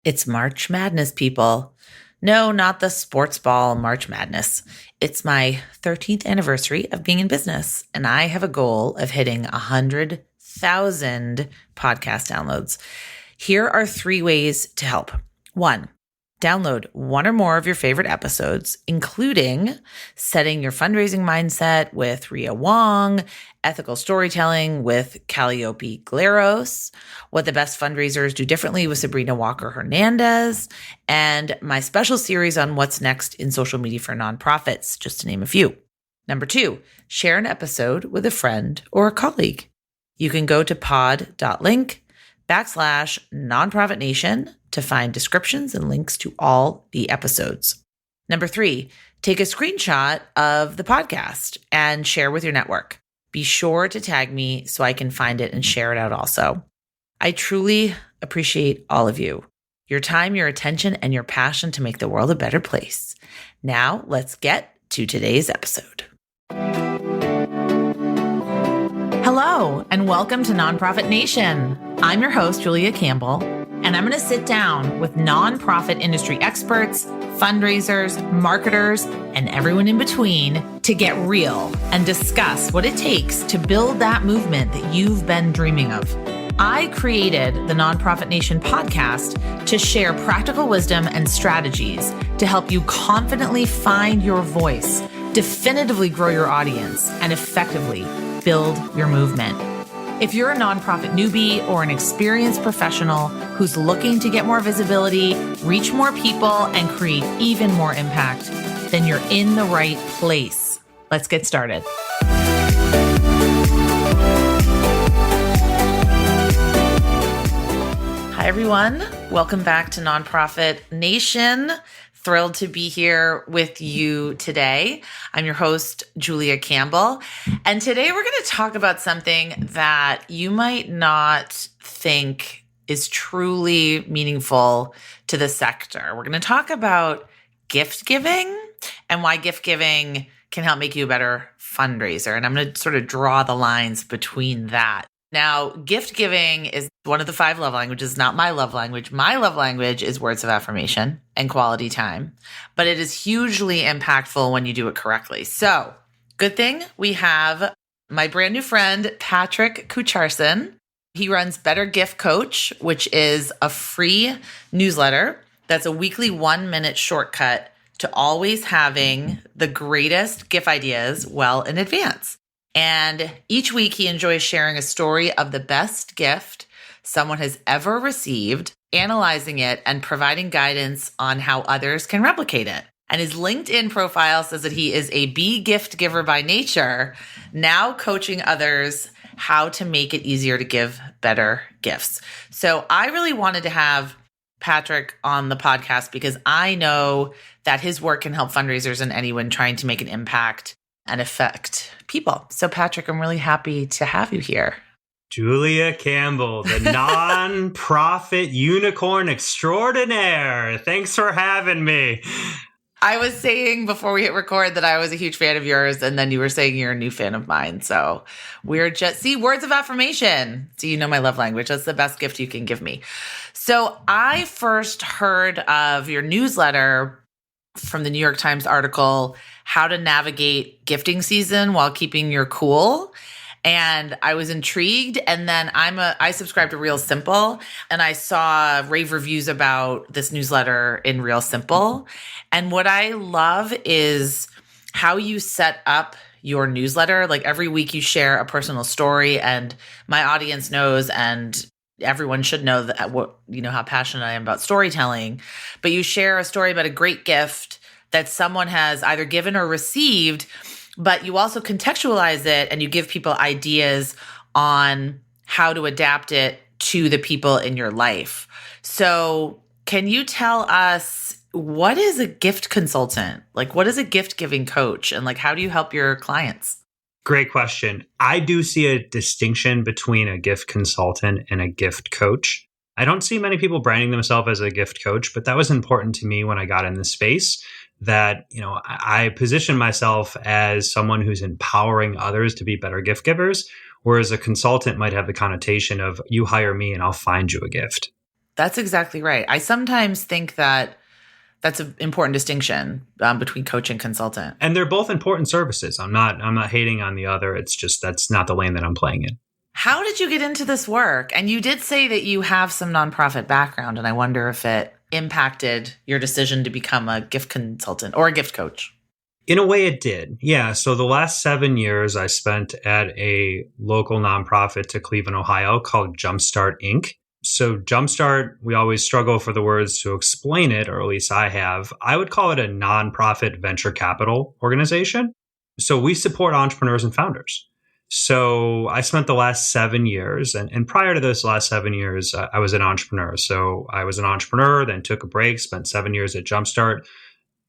It's March Madness, people. No, not the sports ball March Madness. It's my 13th anniversary of being in business, and I have a goal of hitting 100,000 podcast downloads. Here are 3 ways to help. 1, download 1 or more of your favorite episodes, including setting your fundraising mindset with Ria Wong, ethical storytelling with Calliope Glaros, what the best fundraisers do differently with Sabrina Walker Hernandez, and my special series on what's next in social media for nonprofits, just to name a few. Number 2, share an episode with a friend or a colleague. You can go to pod.link/nonprofit nation to find descriptions and links to all the episodes. Number 3, take a screenshot of the podcast and share with your network. Be sure to tag me so I can find it and share it out also. I truly appreciate all of you, your time, your attention, and your passion to make the world a better place. Now, let's get to today's episode. Hello, and welcome to Nonprofit Nation. I'm your host, Julia Campbell, and I'm going to sit down with nonprofit industry experts, fundraisers, marketers, and everyone in between to get real and discuss what it takes to build that movement that you've been dreaming of. I created the Nonprofit Nation podcast to share practical wisdom and strategies to help you confidently find your voice, definitively grow your audience, and effectively build your movement. If you're a nonprofit newbie or an experienced professional who's looking to get more visibility, reach more people, and create even more impact, then you're in the right place. Let's get started. Hi, everyone. Welcome back to Nonprofit Nation. Thrilled to be here with you today. I'm your host, Julia Campbell. And today we're going to talk about something that you might not think is truly meaningful to the sector. We're going to talk about gift giving and why gift giving can help make you a better fundraiser. And I'm going to sort of draw the lines between that. Now, gift giving is one of the 5 love languages, not my love language. My love language is words of affirmation and quality time, but it is hugely impactful when you do it correctly. So, good thing we have my brand new friend, Patrick Kucharson. He runs Better Gift Coach, which is a free newsletter that's a weekly 1-minute shortcut to always having the greatest gift ideas well in advance. And each week he enjoys sharing a story of the best gift someone has ever received, analyzing it, and providing guidance on how others can replicate it. And his LinkedIn profile says that he is a B gift giver by nature, now coaching others how to make it easier to give better gifts. So I really wanted to have Patrick on the podcast because I know that his work can help fundraisers and anyone trying to make an impact and affect people. So Patrick, I'm really happy to have you here. Julia Campbell, the nonprofit unicorn extraordinaire. Thanks for having me. I was saying before we hit record that I was a huge fan of yours, and then you were saying you're a new fan of mine. So we're just, words of affirmation. So you know my love language. That's the best gift you can give me. So I first heard of your newsletter from the New York Times article, How to Navigate Gifting Season While Keeping Your Cool. And I was intrigued. And then I subscribe to Real Simple, and I saw rave reviews about this newsletter in Real Simple. And what I love is how you set up your newsletter. Like every week you share a personal story, and my audience knows, and everyone should know that how passionate I am about storytelling. But you share a story about a great gift that someone has either given or received, but you also contextualize it and you give people ideas on how to adapt it to the people in your life. So can you tell us, what is a gift consultant? Like, what is a gift giving coach? And like, how do you help your clients? Great question. I do see a distinction between a gift consultant and a gift coach. I don't see many people branding themselves as a gift coach, but that was important to me when I got in this space, that, I position myself as someone who's empowering others to be better gift givers, whereas a consultant might have the connotation of, you hire me and I'll find you a gift. That's exactly right. I sometimes think that that's an important distinction between coach and consultant. And they're both important services. I'm not hating on the other. It's just that's not the lane that I'm playing in. How did you get into this work? And you did say that you have some nonprofit background, and I wonder if it impacted your decision to become a gift consultant or a gift coach. In a way, it did. Yeah. So the last 7 years I spent at a local nonprofit to Cleveland, Ohio called Jumpstart Inc. So Jumpstart, we always struggle for the words to explain it, or at least I have. I would call it a nonprofit venture capital organization. So we support entrepreneurs and founders. So I spent the last 7 years, and prior to those last 7 years, I was an entrepreneur. So I was an entrepreneur, then took a break, spent 7 years at Jumpstart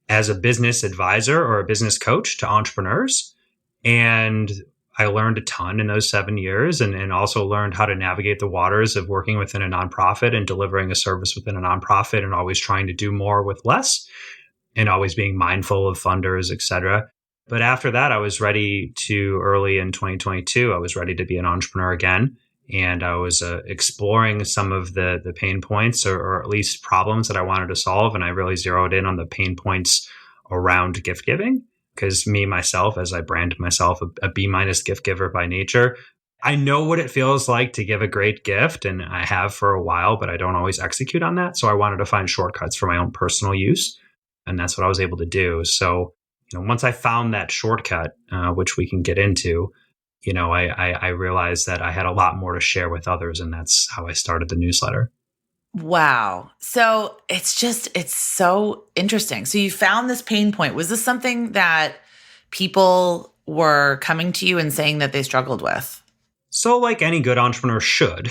as a business advisor or a business coach to entrepreneurs. And I learned a ton in those 7 years and also learned how to navigate the waters of working within a nonprofit and delivering a service within a nonprofit and always trying to do more with less and always being mindful of funders, et cetera. But after that, I was ready to, early in 2022, I was ready to be an entrepreneur again. And I was exploring some of the pain points or at least problems that I wanted to solve. And I really zeroed in on the pain points around gift giving because myself, as I brand myself a B- gift giver by nature, I know what it feels like to give a great gift. And I have for a while, but I don't always execute on that. So I wanted to find shortcuts for my own personal use. And that's what I was able to do. So, once I found that shortcut, which we can get into, I realized that I had a lot more to share with others, and that's how I started the newsletter. Wow. So it's so interesting. So you found this pain point. Was this something that people were coming to you and saying that they struggled with? So like any good entrepreneur should,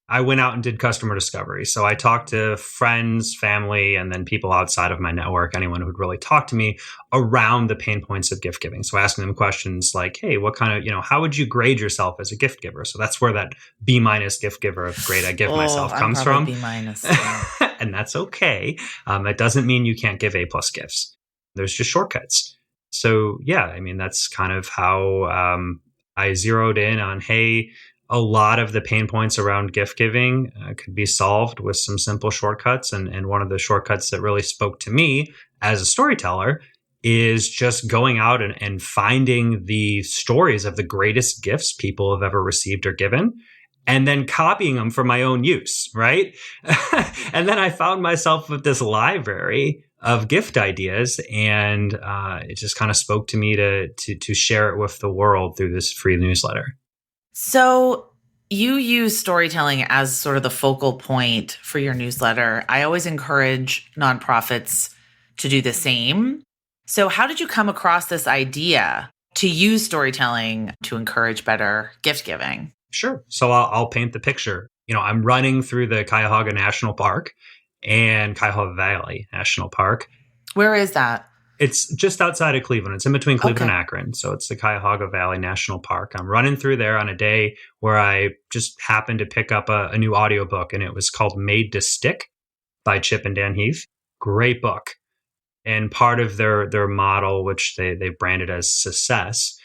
I went out and did customer discovery. So I talked to friends, family, and then people outside of my network, anyone who would really talk to me around the pain points of gift giving. So asking them questions like, hey, what kind of, how would you grade yourself as a gift giver? So that's where that B- gift giver of grade I give myself comes from. B-. Yeah. And that's okay. That doesn't mean you can't give A+ gifts. There's just shortcuts. So yeah, that's kind of how I zeroed in on, hey, a lot of the pain points around gift giving could be solved with some simple shortcuts. And one of the shortcuts that really spoke to me as a storyteller is just going out and finding the stories of the greatest gifts people have ever received or given, and then copying them for my own use, right? And then I found myself with this library of gift ideas, and it just kind of spoke to me to share it with the world through this free newsletter. So you use storytelling as sort of the focal point for your newsletter. I always encourage nonprofits to do the same. So how did you come across this idea to use storytelling to encourage better gift giving? Sure. So I'll paint the picture. I'm running through the Cuyahoga National Park and Cuyahoga Valley National Park. Where is that? It's just outside of Cleveland. It's in between Cleveland and Akron. So it's the Cuyahoga Valley National Park. I'm running through there on a day where I just happened to pick up a new audiobook, and it was called Made to Stick by Chip and Dan Heath. Great book. And part of their model, which they branded as success,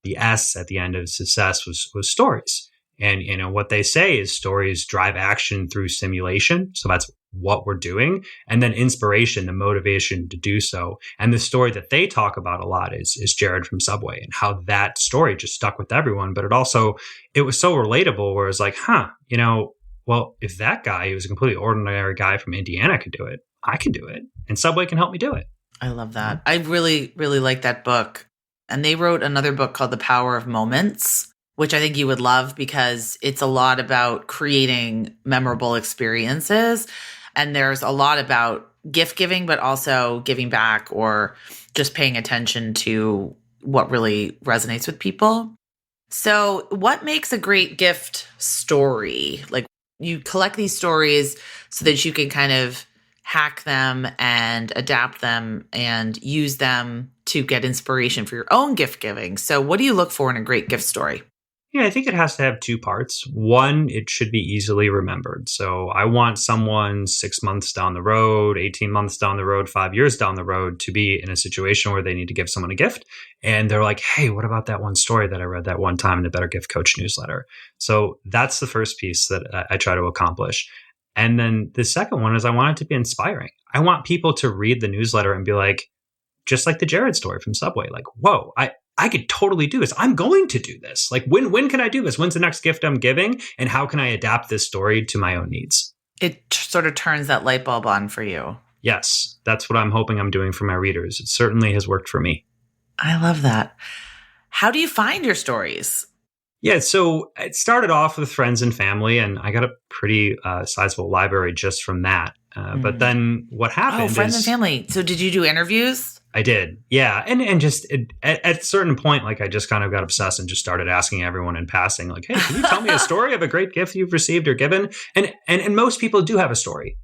the S at the end of success was stories. And what they say is stories drive action through simulation. So that's what we're doing. And then inspiration, the motivation to do so. And the story that they talk about a lot is Jared from Subway, and how that story just stuck with everyone. But it was so relatable, where it's like, well, if that guy, who was a completely ordinary guy from Indiana, could do it, I can do it. And Subway can help me do it. I love that. I really, really like that book. And they wrote another book called The Power of Moments, which I think you would love because it's a lot about creating memorable experiences. And there's a lot about gift giving, but also giving back or just paying attention to what really resonates with people. So what makes a great gift story? Like, you collect these stories so that you can kind of hack them and adapt them and use them to get inspiration for your own gift giving. So what do you look for in a great gift story? Yeah, I think it has to have two parts. One, it should be easily remembered. So I want someone 6 months down the road, 18 months down the road, 5 years down the road to be in a situation where they need to give someone a gift. And they're like, hey, what about that one story that I read that one time in the Better Gift Coach newsletter? So that's the first piece that I try to accomplish. And then the second one is I want it to be inspiring. I want people to read the newsletter and be like, just like the Jared story from Subway, like, whoa, I could totally do this. I'm going to do this. Like, when can I do this? When's the next gift I'm giving? And how can I adapt this story to my own needs? It sort of turns that light bulb on for you. Yes, that's what I'm hoping I'm doing for my readers. It certainly has worked for me. I love that. How do you find your stories? Yeah, so it started off with friends and family, and I got a pretty sizable library just from that. But then what happened friends is and family. So did you do interviews? I did. Yeah. And just at a certain point, like I just kind of got obsessed and just started asking everyone in passing, like, hey, can you tell me a story of a great gift you've received or given? And most people do have a story,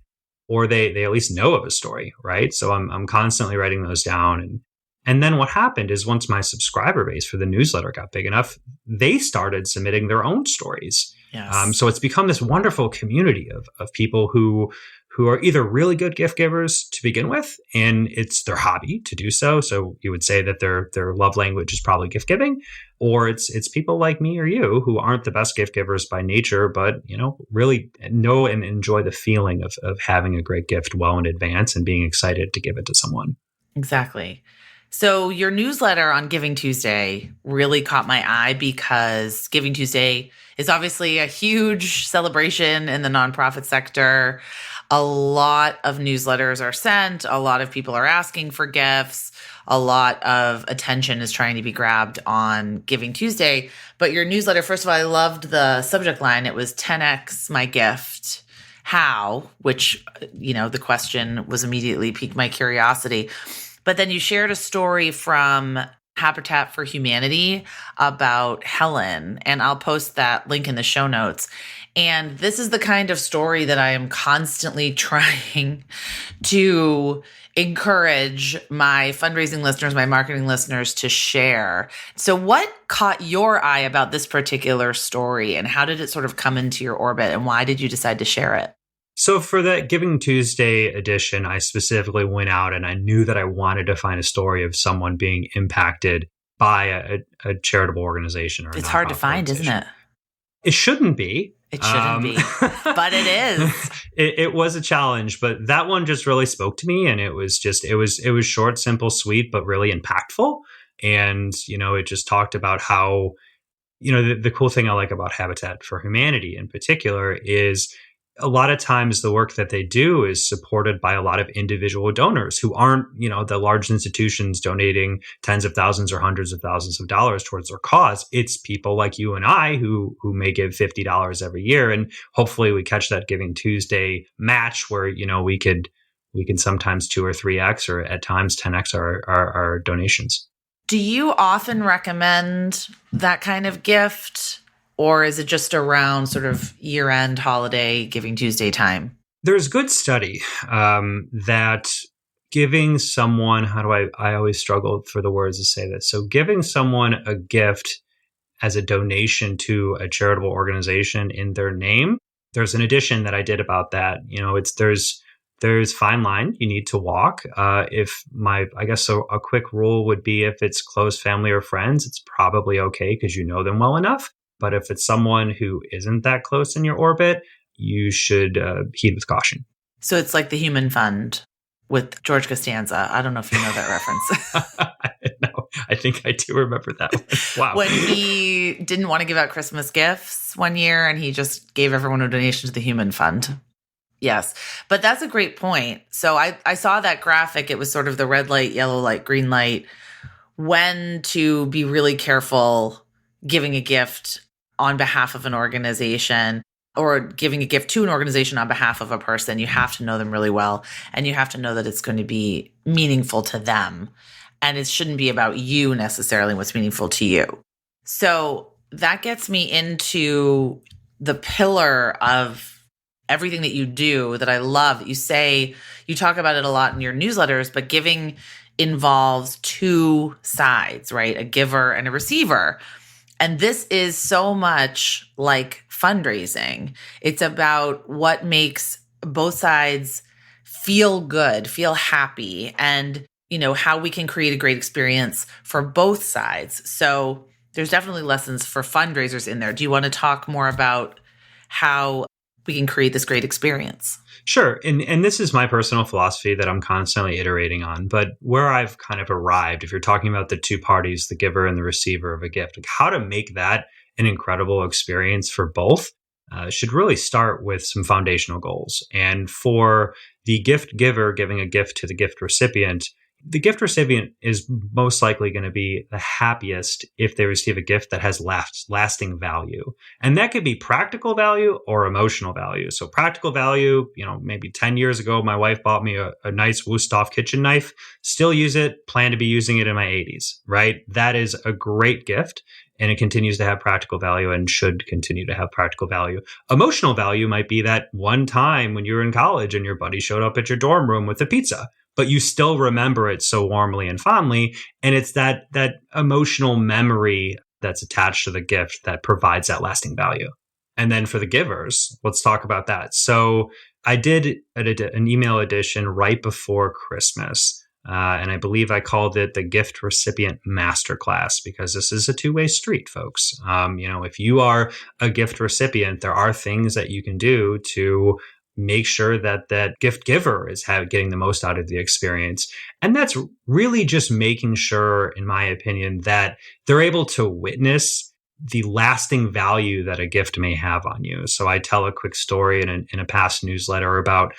or they at least know of a story, right? So I'm constantly writing those down. And then what happened is once my subscriber base for the newsletter got big enough, they started submitting their own stories. Yes. So it's become this wonderful community of people who are either really good gift givers to begin with, and it's their hobby to do so. So you would say that their love language is probably gift giving, or it's people like me or you who aren't the best gift givers by nature, but really know and enjoy the feeling of having a great gift well in advance and being excited to give it to someone. Exactly. So your newsletter on Giving Tuesday really caught my eye because Giving Tuesday is obviously a huge celebration in the nonprofit sector. A lot of newsletters are sent. A lot of people are asking for gifts. A lot of attention is trying to be grabbed on Giving Tuesday. But your newsletter, first of all, I loved the subject line. It was 10x my gift. How? Which, the question was immediately piqued my curiosity. But then you shared a story from Habitat for Humanity about Helen, and I'll post that link in the show notes. And this is the kind of story that I am constantly trying to encourage my fundraising listeners, my marketing listeners to share. So what caught your eye about this particular story, and how did it sort of come into your orbit, and why did you decide to share it? So for that Giving Tuesday edition, I specifically went out and I knew that I wanted to find a story of someone being impacted by a charitable organization. Or it's hard to find, isn't it? It shouldn't be. It shouldn't be, but it is. It was a challenge, but that one just really spoke to me, and it was short, simple, sweet, but really impactful. And it just talked about how the cool thing I like about Habitat for Humanity in particular is a lot of times the work that they do is supported by a lot of individual donors who aren't, the large institutions donating tens of thousands or hundreds of thousands of dollars towards their cause. It's people like you and I who may give $50 every year. And hopefully we catch that Giving Tuesday match where, we can sometimes 2 or 3x or at times 10x our donations. Do you often recommend that kind of gift? Or is it just around sort of year-end holiday Giving Tuesday time? There's good study that giving someone, I always struggle for the words to say this. So giving someone a gift as a donation to a charitable organization in their name, there's an edition that I did about that. There's fine line you need to walk. I guess a quick rule would be if it's close family or friends, it's probably okay because you know them well enough. But if it's someone who isn't that close in your orbit, you should heed with caution. So it's like the Human Fund with George Costanza. I don't know if you know that reference. No, I think I do remember that one. Wow. When he didn't want to give out Christmas gifts one year and he just gave everyone a donation to the Human Fund. Yes. But that's a great point. So I saw that graphic. It was sort of the red light, yellow light, green light, when to be really careful giving a gift on behalf of an organization or giving a gift to an organization on behalf of a person. You have to know them really well, and you have to know that it's going to be meaningful to them. And it shouldn't be about you necessarily, what's meaningful to you. So that gets me into the pillar of everything that you do that I love. That you talk about it a lot in your newsletters, but giving involves two sides, right? A giver and a receiver. And this is so much like fundraising. It's about what makes both sides feel good, feel happy, and how we can create a great experience for both sides. So there's definitely lessons for fundraisers in there. Do you want to talk more about how we can create this great experience. Sure. And this is my personal philosophy that I'm constantly iterating on. But where I've kind of arrived, if you're talking about the two parties, the giver and the receiver of a gift, like how to make that an incredible experience for both should really start with some foundational goals. And for the gift giver giving a gift to the gift recipient is most likely going to be the happiest if they receive a gift that has lasting value. And that could be practical value or emotional value. So practical value, maybe 10 years ago, my wife bought me a nice Wusthof kitchen knife, still use it, plan to be using it in my 80s, right? That is a great gift. And it continues to have practical value and should continue to have practical value. Emotional value might be that one time when you were in college and your buddy showed up at your dorm room with a pizza, but you still remember it so warmly and fondly. And it's that emotional memory that's attached to the gift that provides that lasting value. And then for the givers, let's talk about that. So I did an email edition right before Christmas. And I believe I called it the Gift Recipient Masterclass because this is a two-way street, folks. If you are a gift recipient, there are things that you can do to make sure that that gift giver is getting the most out of the experience. And that's really just making sure, in my opinion, that they're able to witness the lasting value that a gift may have on you. So I tell a quick story in a past newsletter about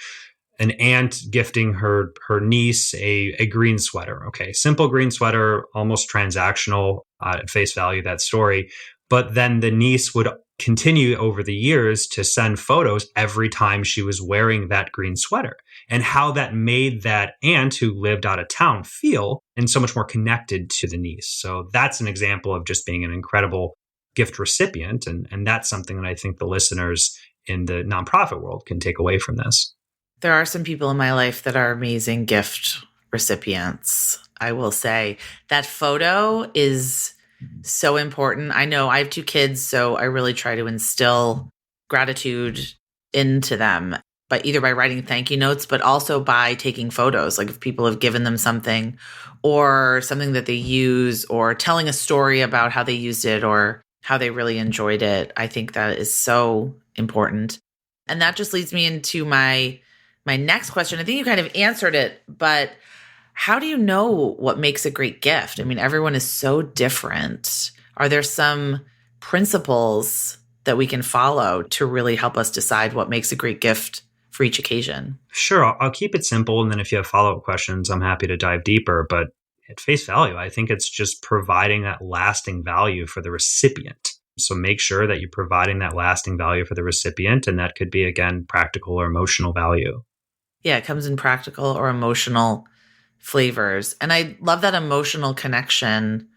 an aunt gifting her niece a green sweater. Okay, simple green sweater, almost transactional at face value, that story. But then the niece would continue over the years to send photos every time she was wearing that green sweater, and how that made that aunt who lived out of town feel and so much more connected to the niece. So that's an example of just being an incredible gift recipient. And that's something that I think the listeners in the nonprofit world can take away from this. There are some people in my life that are amazing gift recipients. I will say that photo is so important. I know I have 2 kids, so I really try to instill gratitude into them, but either by writing thank you notes, but also by taking photos. Like if people have given them something or something that they use, or telling a story about how they used it or how they really enjoyed it. I think that is so important. And that just leads me into my next question. I think you kind of answered it, but how do you know what makes a great gift? I mean, everyone is so different. Are there some principles that we can follow to really help us decide what makes a great gift for each occasion? Sure. I'll keep it simple. And then if you have follow-up questions, I'm happy to dive deeper. But at face value, I think it's just providing that lasting value for the recipient. So make sure that you're providing that lasting value for the recipient. And that could be, again, practical or emotional value. Yeah, it comes in practical or emotional flavors. And I love that emotional connection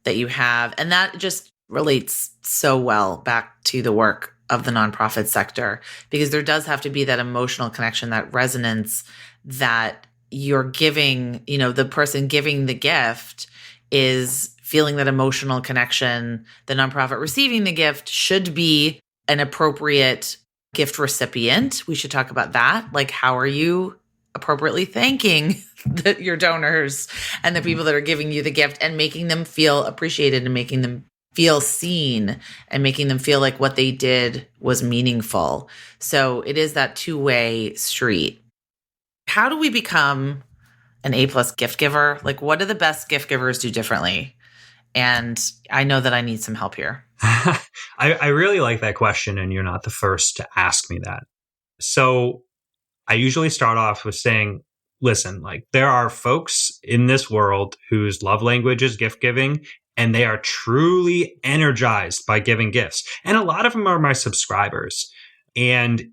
that you have. And that just relates so well back to the work of the nonprofit sector, because there does have to be that emotional connection, that resonance that you're giving, the person giving the gift is feeling that emotional connection. The nonprofit receiving the gift should be an appropriate gift recipient. We should talk about that. Like, how are you appropriately thanking your donors and the people that are giving you the gift, and making them feel appreciated and making them feel seen and making them feel like what they did was meaningful. So it is that two-way street. How do we become an A+ gift giver? Like, what do the best gift givers do differently? And I know that I need some help here. I really like that question, and you're not the first to ask me that. So I usually start off with saying, listen, like, there are folks in this world whose love language is gift giving, and they are truly energized by giving gifts. And a lot of them are my subscribers. And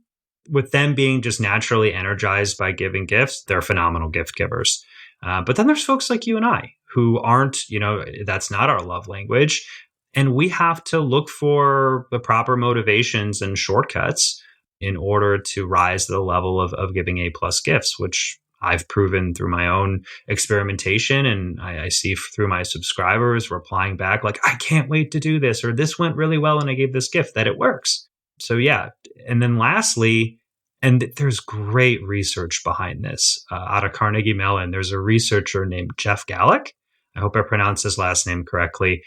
with them being just naturally energized by giving gifts, they're phenomenal gift givers. But then there's folks like you and I who aren't, that's not our love language. And we have to look for the proper motivations and shortcuts in order to rise to the level of giving A+ gifts, which I've proven through my own experimentation. And I see through my subscribers replying back like, I can't wait to do this, or this went really well and I gave this gift, that it works. So yeah. And then lastly, and there's great research behind this out of Carnegie Mellon. There's a researcher named Jeff Gallick. I hope I pronounced his last name correctly.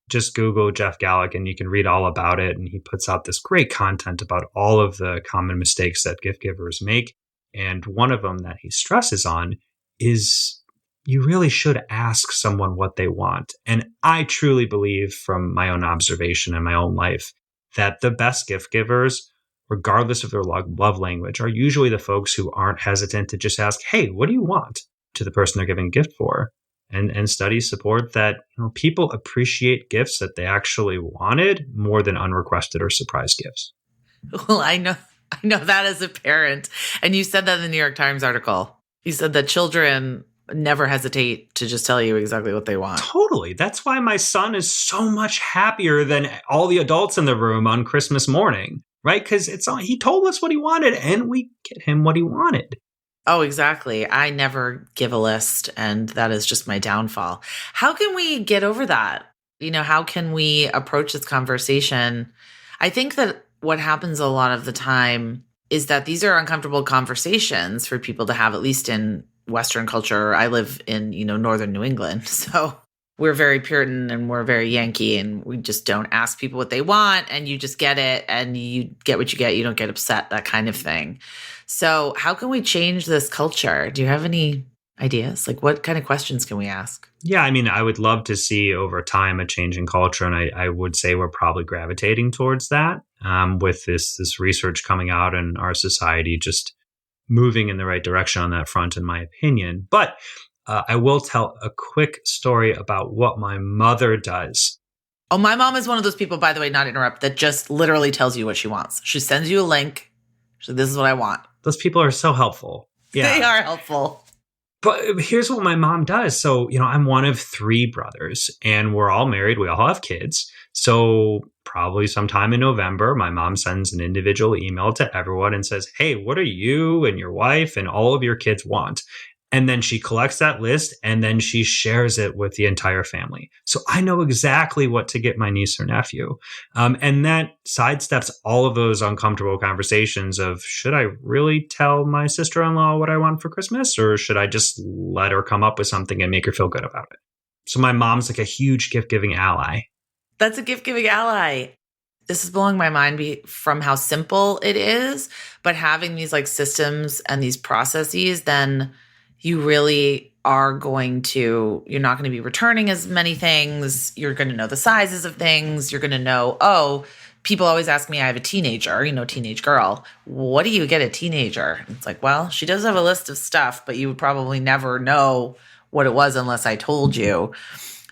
Just Google Jeff Gallick and you can read all about it. And he puts out this great content about all of the common mistakes that gift givers make. And one of them that he stresses on is you really should ask someone what they want. And I truly believe from my own observation and my own life that the best gift givers, regardless of their love language, are usually the folks who aren't hesitant to just ask, hey, what do you want, to the person they're giving a gift for. And studies support that people appreciate gifts that they actually wanted more than unrequested or surprise gifts. Well, I know that as a parent. And you said that in the New York Times article. You said that children never hesitate to just tell you exactly what they want. Totally. That's why my son is so much happier than all the adults in the room on Christmas morning, right? Because he told us what he wanted and we get him what he wanted. Oh, exactly. I never give a list, and that is just my downfall. How can we get over that? How can we approach this conversation? I think that what happens a lot of the time is that these are uncomfortable conversations for people to have, at least in Western culture. I live in, northern New England. So we're very Puritan and we're very Yankee, and we just don't ask people what they want, and you just get it and you get what you get. You don't get upset, that kind of thing. So how can we change this culture? Do you have any ideas? Like, what kind of questions can we ask? Yeah, I would love to see over time a change in culture. And I would say we're probably gravitating towards that with this research coming out and our society just moving in the right direction on that front, in my opinion. But I will tell a quick story about what my mother does. Oh, my mom is one of those people, by the way, not interrupt, that just literally tells you what she wants. She sends you a link. She's like, this is what I want. Those people are so helpful. Yeah. They are helpful. But here's what my mom does. So, I'm one of 3 brothers and we're all married. We all have kids. So probably sometime in November, my mom sends an individual email to everyone and says, hey, what are you and your wife and all of your kids want? And then she collects that list and then she shares it with the entire family. So I know exactly what to get my niece or nephew. And that sidesteps all of those uncomfortable conversations of, should I really tell my sister-in-law what I want for Christmas? Or should I just let her come up with something and make her feel good about it? So my mom's like a huge gift-giving ally. That's a gift-giving ally. This is blowing my mind from how simple it is, but having these like systems and these processes, then you really are you're not going to be returning as many things. You're going to know the sizes of things. You're going to know, oh, people always ask me, I have a teenager, teenage girl. What do you get a teenager? It's like, well, she does have a list of stuff, but you would probably never know what it was unless I told you.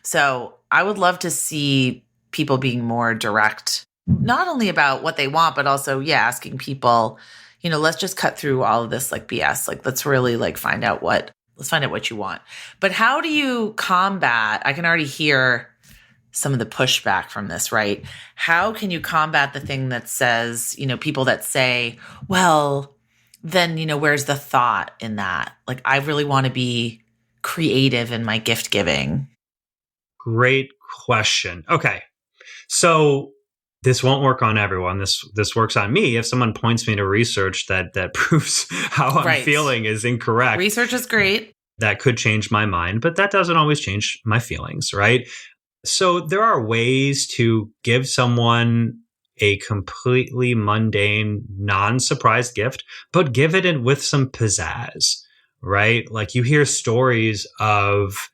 So I would love to see people being more direct, not only about what they want, but also, asking people, let's just cut through all of this like BS. Like, let's really find out what you want. But how do you combat? I can already hear some of the pushback from this, right? How can you combat the thing that says, people that say, well, then, where's the thought in that? Like, I really want to be creative in my gift giving. Great question. Okay. So this won't work on everyone. This works on me. If someone points me to research that proves how I'm feeling is incorrect. Research is great. That could change my mind, but that doesn't always change my feelings, right? So there are ways to give someone a completely mundane, non-surprise gift, but give it in with some pizzazz, right? Like you hear stories of,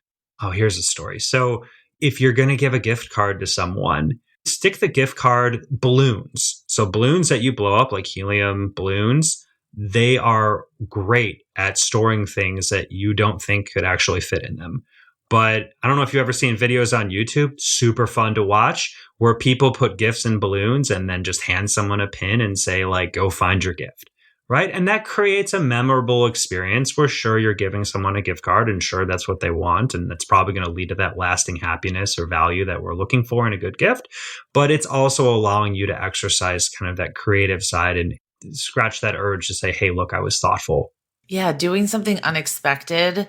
here's a story. So if you're going to give a gift card to someone, stick the gift card balloons. So balloons that you blow up, like helium balloons, they are great at storing things that you don't think could actually fit in them. But I don't know if you've ever seen videos on YouTube, super fun to watch, where people put gifts in balloons and then just hand someone a pin and say, like, go find your gift, right? And that creates a memorable experience where sure, you're giving someone a gift card and sure, that's what they want. And that's probably going to lead to that lasting happiness or value that we're looking for in a good gift. But it's also allowing you to exercise kind of that creative side and scratch that urge to say, hey, look, I was thoughtful. Yeah, doing something unexpected.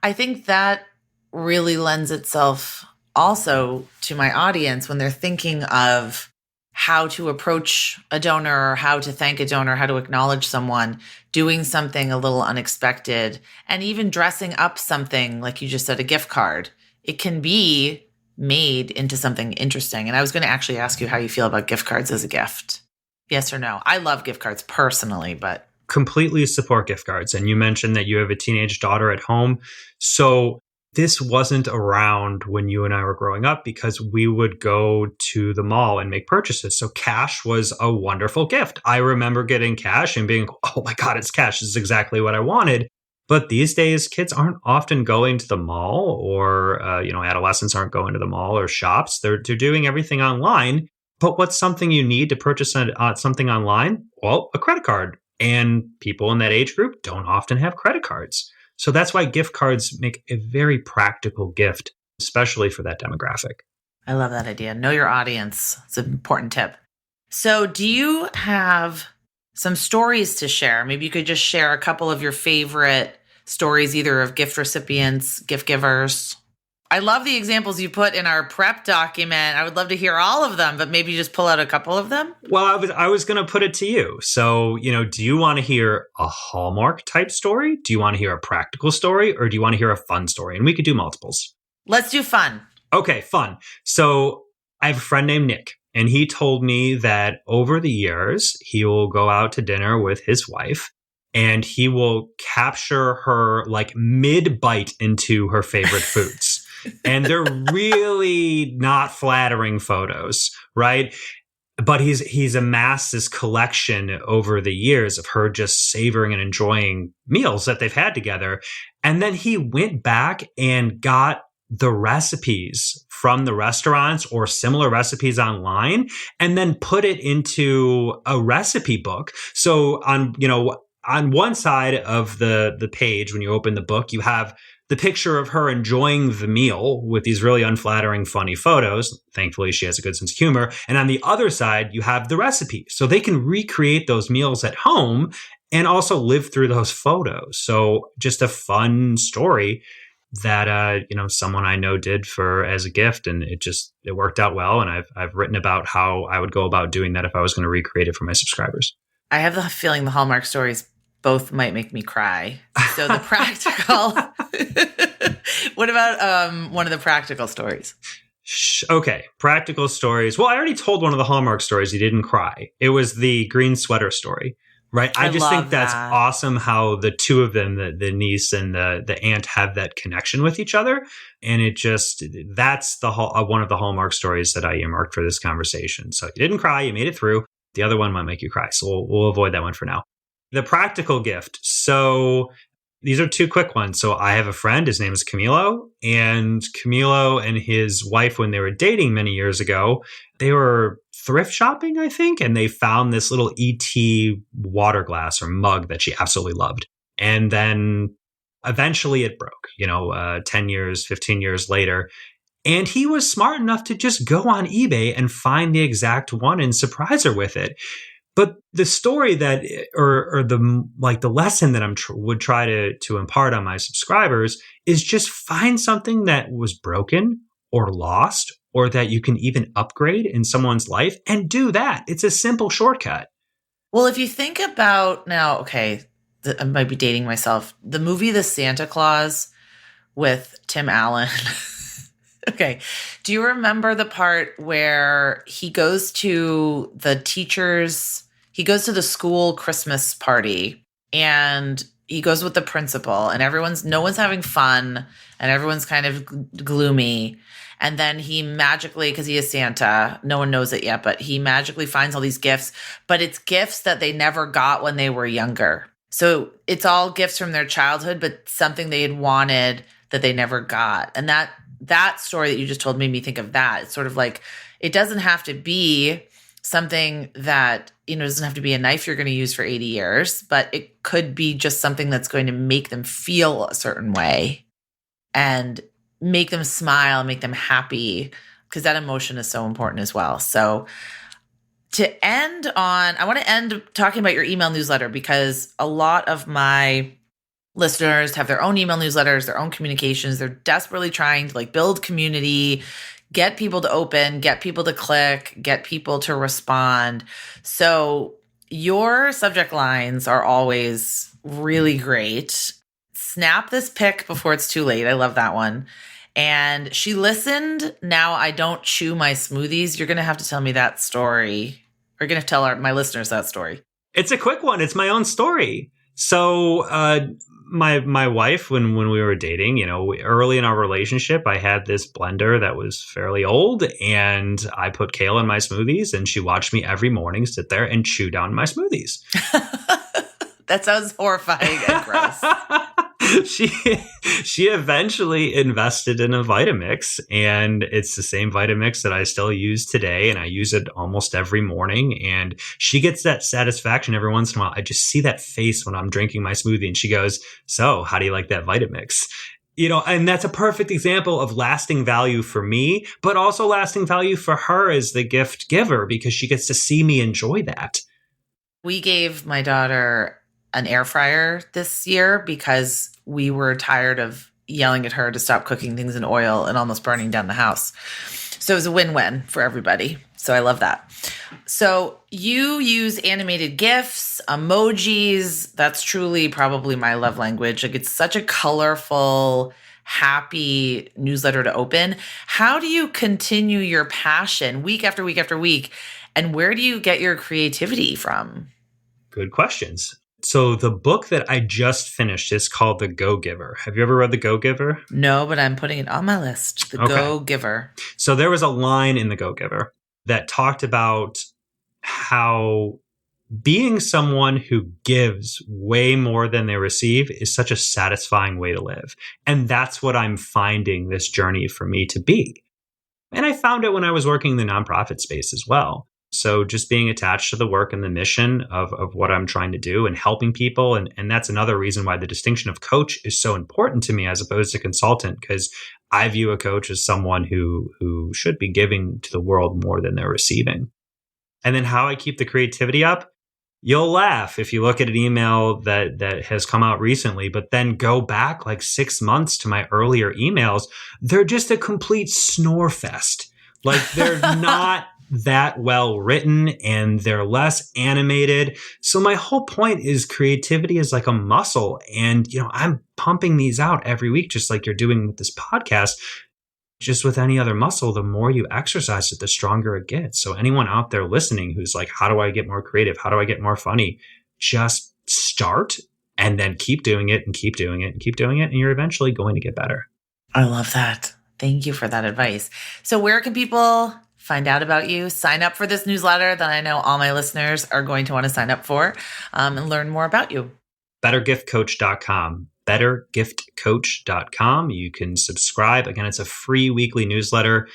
I think that really lends itself also to my audience when they're thinking of how to approach a donor, or how to thank a donor, how to acknowledge someone, doing something a little unexpected, and even dressing up something like you just said, a gift card. It can be made into something interesting. And I was going to actually ask you how you feel about gift cards as a gift. Yes or no? I love gift cards personally, but Completely support gift cards. And you mentioned that you have a teenage daughter at home. So this wasn't around when you and I were growing up because we would go to the mall and make purchases. So cash was a wonderful gift. I remember getting cash and being, oh my God, it's cash. This is exactly what I wanted. But these days, kids aren't often going to the mall or, adolescents aren't going to the mall or shops. They're doing everything online. But what's something you need to purchase something online? Well, a credit card. And people in that age group don't often have credit cards. So that's why gift cards make a very practical gift, especially for that demographic. I love that idea. Know your audience. It's an important tip. So do you have some stories to share? Maybe you could just share a couple of your favorite stories, either of gift recipients, gift givers. I love the examples you put in our prep document. I would love to hear all of them, but maybe just pull out a couple of them. Well, I was going to put it to you. So, do you want to hear a Hallmark type story? Do you want to hear a practical story? Or do you want to hear a fun story? And we could do multiples. Let's do fun. Okay, fun. So I have a friend named Nick, and he told me that over the years, he will go out to dinner with his wife and he will capture her like mid-bite into her favorite foods. And they're really not flattering photos, right? But he's amassed this collection over the years of her just savoring and enjoying meals that they've had together. And then he went back and got the recipes from the restaurants or similar recipes online and then put it into a recipe book. So on one side of the page, when you open the book, you have the picture of her enjoying the meal with these really unflattering, funny photos. Thankfully, she has a good sense of humor. And on the other side, you have the recipe. So they can recreate those meals at home and also live through those photos. So just a fun story that someone I know did as a gift, and it worked out well. And I've written about how I would go about doing that if I was going to recreate it for my subscribers. I have the feeling the Hallmark stories both might make me cry. So the practical. What about one of the practical stories? Okay, practical stories. Well, I already told one of the Hallmark stories. He didn't cry. It was the green sweater story, right? I just think that's awesome how the two of them, the niece and the aunt, have that connection with each other. And that's one of the Hallmark stories that I earmarked for this conversation. So you didn't cry, you made it through. The other one might make you cry. So we'll avoid that one for now. The practical gift. So these are two quick ones. So I have a friend, his name is Camilo, and Camilo and his wife, when they were dating many years ago, they were thrift shopping, I think, and they found this little ET water glass or mug that she absolutely loved. And then eventually it broke, 10 years, 15 years later. And he was smart enough to just go on eBay and find the exact one and surprise her with it. But the story or the lesson that would try to impart on my subscribers is just find something that was broken or lost or that you can even upgrade in someone's life and do that. It's a simple shortcut. Well, if you think about now, okay, I might be dating myself. The movie The Santa Claus with Tim Allen. Okay. Do you remember the part where he goes to the school Christmas party and he goes with the principal and no one's having fun and everyone's kind of gloomy. And then he magically, because he is Santa, no one knows it yet, but he magically finds all these gifts, but it's gifts that they never got when they were younger. So it's all gifts from their childhood, but something they had wanted that they never got. And that story that you just told made me think of that. It's sort of like, it doesn't have to be something that, doesn't have to be a knife you're going to use for 80 years, but it could be just something that's going to make them feel a certain way and make them smile, make them happy, because that emotion is so important as well. So I want to end talking about your email newsletter, because a lot of my listeners have their own email newsletters, their own communications. They're desperately trying to build community, get people to open, get people to click, get people to respond. So your subject lines are always really great. Snap this pic before it's too late. I love that one. And she listened. Now I don't chew my smoothies. You're going to have to tell me that story. We're going to tell my listeners that story. It's a quick one. It's my own story. So, my wife, when we were dating, early in our relationship, I had this blender that was fairly old, and I put kale in my smoothies, and she watched me every morning sit there and chew down my smoothies. That sounds horrifying and gross. She eventually invested in a Vitamix, and it's the same Vitamix that I still use today, and I use it almost every morning. And she gets that satisfaction every once in a while. I just see that face when I'm drinking my smoothie, and she goes, "So, how do you like that Vitamix?" And that's a perfect example of lasting value for me, but also lasting value for her as the gift giver, because she gets to see me enjoy that. We gave my daughter an air fryer this year because we were tired of yelling at her to stop cooking things in oil and almost burning down the house. So it was a win-win for everybody. So I love that. So you use animated GIFs, emojis. That's truly probably my love language. Like, it's such a colorful, happy newsletter to open. How do you continue your passion week after week after week? And where do you get your creativity from? Good questions. So the book that I just finished is called The Go-Giver. Have you ever read The Go-Giver? No, but I'm putting it on my list. The Go-Giver. So there was a line in The Go-Giver that talked about how being someone who gives way more than they receive is such a satisfying way to live. And that's what I'm finding this journey for me to be. And I found it when I was working in the nonprofit space as well. So just being attached to the work and the mission of what I'm trying to do and helping people. And that's another reason why the distinction of coach is so important to me as opposed to consultant, because I view a coach as someone who should be giving to the world more than they're receiving. And then how I keep the creativity up, you'll laugh if you look at an email that has come out recently, but then go back like 6 months to my earlier emails. They're just a complete snore fest. Like, they're not that well written and they're less animated. So my whole point is creativity is like a muscle. And, I'm pumping these out every week, just like you're doing with this podcast. Just with any other muscle, the more you exercise it, the stronger it gets. So anyone out there listening who's like, how do I get more creative? How do I get more funny? Just start and then keep doing it and keep doing it and keep doing it. And you're eventually going to get better. I love that. Thank you for that advice. So where can people find out about you, sign up for this newsletter that I know all my listeners are going to want to sign up for, and learn more about you? bettergiftcoach.com. bettergiftcoach.com. You can subscribe. Again, it's a free weekly newsletter.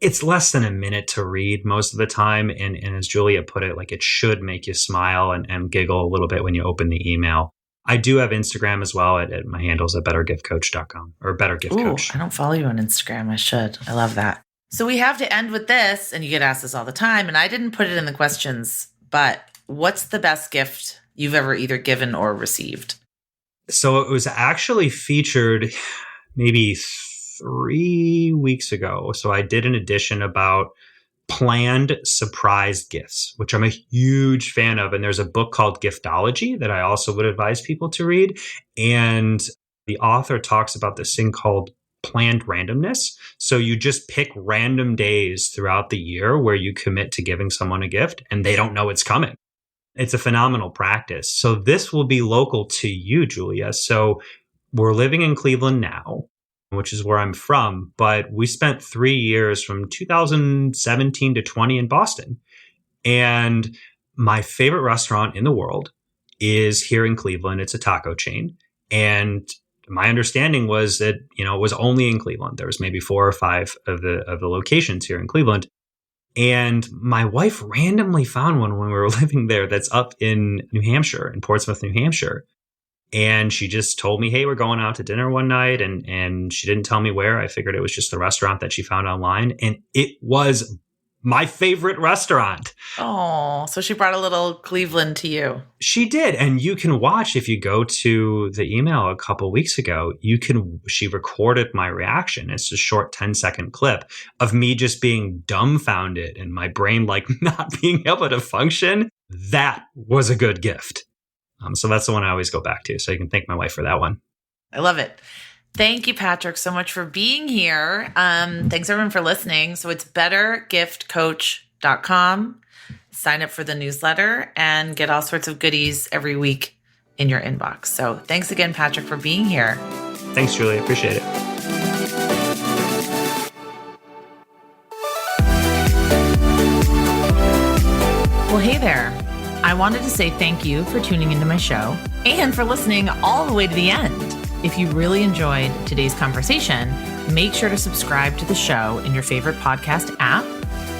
It's less than a minute to read most of the time. And as Julia put it, like, it should make you smile and giggle a little bit when you open the email. I do have Instagram as well. At my handle's at bettergiftcoach.com or bettergiftcoach. I don't follow you on Instagram. I should. I love that. So we have to end with this, and you get asked this all the time, and I didn't put it in the questions, but what's the best gift you've ever either given or received? So it was actually featured maybe 3 weeks ago. So I did an edition about planned surprise gifts, which I'm a huge fan of. And there's a book called Giftology that I also would advise people to read. And the author talks about this thing called planned randomness. So you just pick random days throughout the year where you commit to giving someone a gift and they don't know it's coming. It's a phenomenal practice. So this will be local to you, Julia. So we're living in Cleveland now, which is where I'm from, but we spent 3 years from 2017 to 20 in Boston. And my favorite restaurant in the world is here in Cleveland. It's a taco chain. And my understanding was that, it was only in Cleveland. There was maybe 4 or 5 of the locations here in Cleveland. And my wife randomly found one when we were living there that's up in New Hampshire, in Portsmouth, New Hampshire. And she just told me, hey, we're going out to dinner one night. And she didn't tell me where. I figured it was just the restaurant that she found online. And it was my favorite restaurant. Oh, so she brought a little Cleveland to you. She did. And you can watch, if you go to the email a couple weeks ago, she recorded my reaction. It's a short 10-second clip of me just being dumbfounded and my brain like not being able to function. That was a good gift. So that's the one I always go back to. So you can thank my wife for that one. I love it. Thank you, Patrick, so much for being here. Thanks everyone for listening. So it's bettergiftcoach.com. Sign up for the newsletter and get all sorts of goodies every week in your inbox. So thanks again, Patrick, for being here. Thanks, Julie. Appreciate it. Well, hey there. I wanted to say thank you for tuning into my show and for listening all the way to the end. If you really enjoyed today's conversation, make sure to subscribe to the show in your favorite podcast app,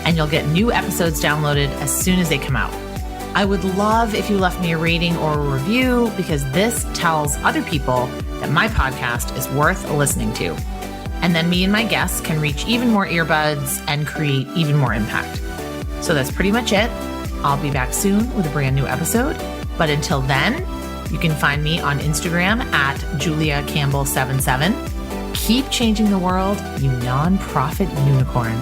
and you'll get new episodes downloaded as soon as they come out. I would love if you left me a rating or a review, because this tells other people that my podcast is worth listening to. And then me and my guests can reach even more earbuds and create even more impact. So that's pretty much it. I'll be back soon with a brand new episode. But until then, you can find me on Instagram at JuliaCampbell77. Keep changing the world, you nonprofit unicorn.